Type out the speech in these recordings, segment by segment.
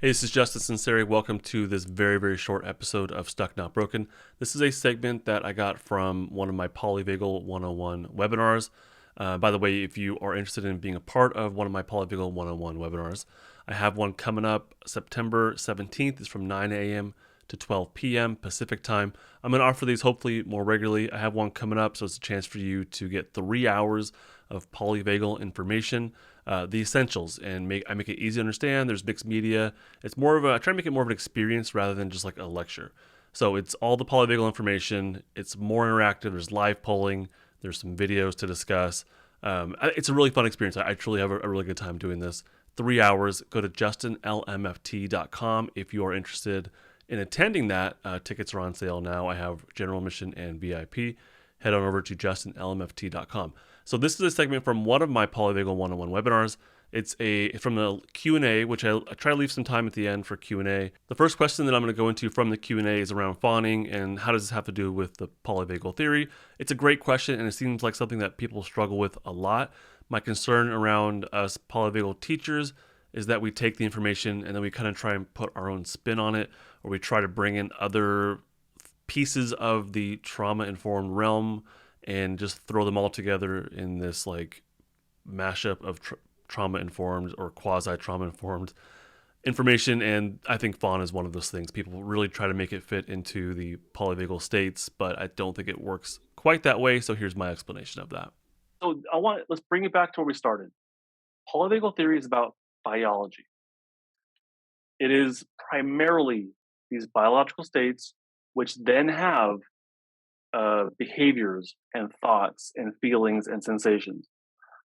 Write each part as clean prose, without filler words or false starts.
Hey, this is Justin Sinceri. Welcome to this very, very short episode of Stuck Not Broken. This is a segment that I got from one of my Polyvagal 101 webinars. By the way, if you are interested in being a part of one of my Polyvagal 101 webinars, I have one coming up September 17th. It's from 9 a.m. to 12 p.m. Pacific time. I'm going to offer these hopefully more regularly. I have one coming up, so it's a chance for you to get 3 hours of polyvagal information, the essentials, and I make it easy to understand. There's mixed media. It's more of I try to make it more of an experience rather than just like a lecture. So it's all the polyvagal information. It's more interactive. There's live polling. There's some videos to discuss. It's a really fun experience. I truly have a really good time doing this. 3 hours. Go to justinlmft.com if you are interested in attending that. Tickets are on sale now. I have general admission and VIP. Head on over to justinlmft.com. So this is a segment from one of my Polyvagal 101 webinars. It's from the Q&A, which I try to leave some time at the end for Q&A. The first question that I'm going to go into from the Q&A is around fawning and how does this have to do with the polyvagal theory. It's a great question, and it seems like something that people struggle with a lot. My concern around us polyvagal teachers is that we take the information and then we kind of try and put our own spin on it, or we try to bring in other pieces of the trauma-informed realm and just throw them all together in this like mashup of trauma-informed or quasi-trauma-informed information. And I think fawn is one of those things. People really try to make it fit into the polyvagal states, but I don't think it works quite that way. So here's my explanation of that. So let's bring it back to where we started. Polyvagal theory is about biology. It is primarily these biological states, which then have behaviors and thoughts and feelings and sensations.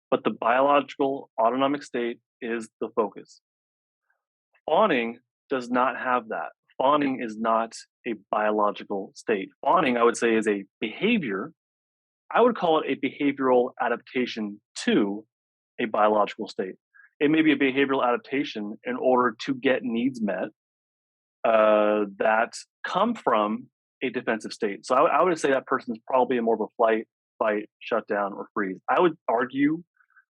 But the biological autonomic state is the focus. Fawning does not have that. Fawning is not a biological state. Fawning, I would say, is a behavior. I would call it a behavioral adaptation to a biological state. It may be a behavioral adaptation in order to get needs met that come from a defensive state. So I would say that person is probably more of a flight, fight, shutdown, or freeze. I would argue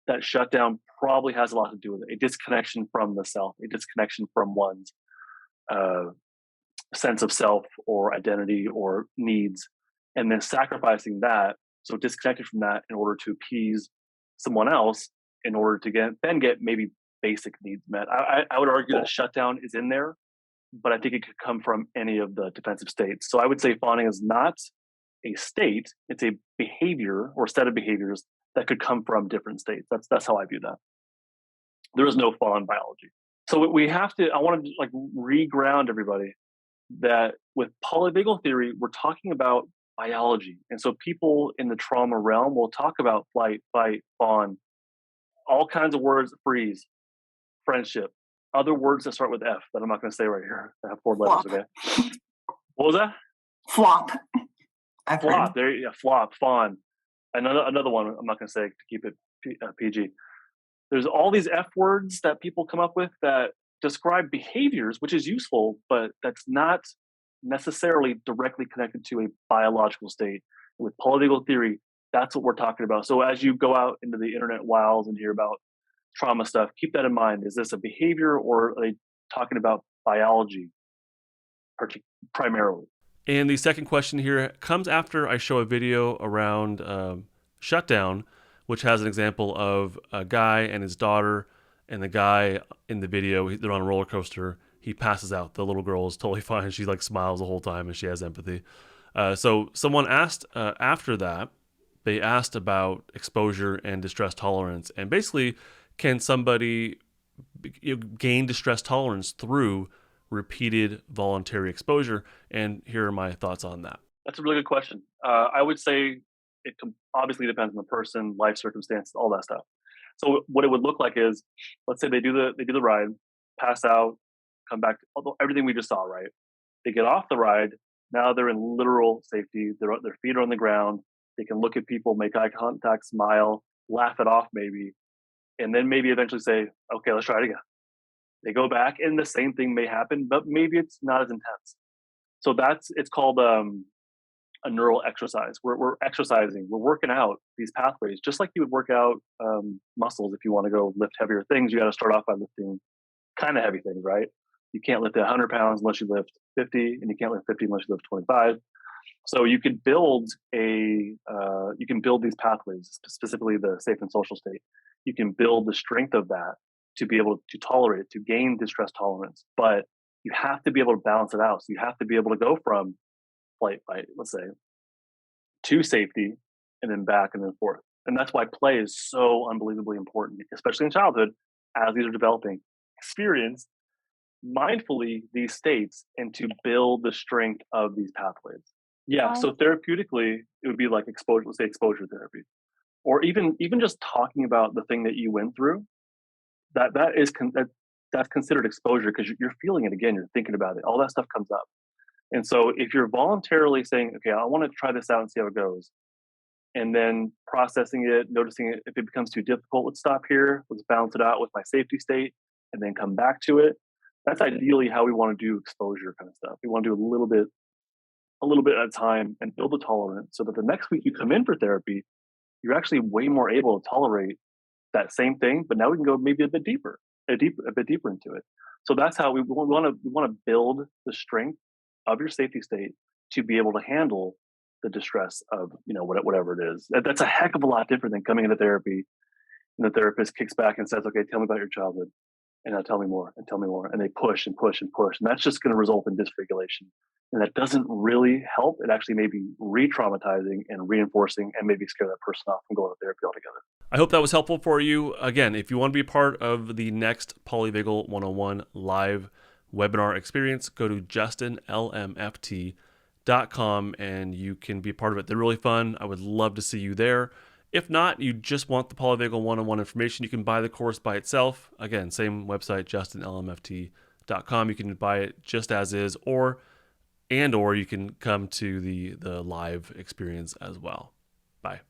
that shutdown probably has a lot to do with it. A disconnection from the self, a disconnection from one's sense of self or identity or needs, and then sacrificing that. So disconnected from that in order to appease someone else in order to get maybe basic needs met. I would argue that shutdown is in there, but I think it could come from any of the defensive states. So I would say fawning is not a state; it's a behavior or set of behaviors that could come from different states. That's how I view that. There is no fawn biology. So we have to. I want to like re-ground everybody that with polyvagal theory, we're talking about biology, and so people in the trauma realm will talk about flight, fight, fawn, all kinds of words: freeze, friendship, other words that start with F that I'm not going to say right here. I have 4 letters. Flop. Okay. What was that? Flop. Flop. There. Yeah. Flop. Fawn. Another one. I'm not going to say to keep it PG. There's all these F words that people come up with that describe behaviors, which is useful, but that's not necessarily directly connected to a biological state. With polyvagal theory, that's what we're talking about. So as you go out into the internet wilds and hear about trauma stuff, keep that in mind. Is this a behavior or are they talking about biology primarily? And the second question here comes after I show a video around shutdown, which has an example of a guy and his daughter, and the guy in the video, they're on a roller coaster. He passes out. The little girl is totally fine. She like smiles the whole time and she has empathy. So someone asked after that, they asked about exposure and distress tolerance, and basically, can somebody gain distress tolerance through repeated voluntary exposure? And here are my thoughts on that. That's a really good question. I would say it obviously depends on the person, life circumstances, all that stuff. So what it would look like is, let's say they do the ride, pass out, come back, everything we just saw, right? They get off the ride. Now they're in literal safety. Their feet are on the ground. They can look at people, make eye contact, smile, laugh it off maybe, and then maybe eventually say, okay, let's try it again. They go back and the same thing may happen, but maybe it's not as intense. So it's called a neural exercise. We're exercising, we're working out these pathways, just like you would work out muscles. If you want to go lift heavier things, you got to start off by lifting kind of heavy things, right? You can't lift 100 pounds unless you lift 50, and you can't lift 50 unless you lift 25. So you could build these pathways, specifically the safe and social state. You can build the strength of that to be able to tolerate it, to gain distress tolerance. But you have to be able to balance it out. So you have to be able to go from flight, fight, let's say, to safety, and then back and then forth. And that's why play is so unbelievably important, especially in childhood, as these are developing. Experience mindfully these states and to build the strength of these pathways. Yeah, so therapeutically, it would be like exposure, let's say exposure therapy, or even just talking about the thing that you went through. That's considered exposure because you're feeling it again. You're thinking about it. All that stuff comes up. And so if you're voluntarily saying, okay, I want to try this out and see how it goes, and then processing it, noticing it, if it becomes too difficult, let's stop here. Let's balance it out with my safety state and then come back to it. That's ideally how we want to do exposure kind of stuff. We want to do a little bit at a time and build a tolerance so that the next week you come in for therapy, you're actually way more able to tolerate that same thing, but now we can go maybe a bit deeper into it. So that's how we want to build the strength of your safety state to be able to handle the distress of whatever it is. That's a heck of a lot different than coming into therapy and the therapist kicks back and says, "Okay, tell me about your childhood." And now tell me more and tell me more. And they push and push and push. And that's just going to result in dysregulation. And that doesn't really help. It actually may be re-traumatizing and reinforcing and maybe scare that person off from going to therapy altogether. I hope that was helpful for you. Again, if you want to be a part of the next Polyvagal 101 live webinar experience, go to justinlmft.com and you can be a part of it. They're really fun. I would love to see you there. If not, you just want the Polyvagal 101 information, you can buy the course by itself. Again, same website, justinlmft.com. You can buy it just as is, or you can come to the live experience as well. Bye.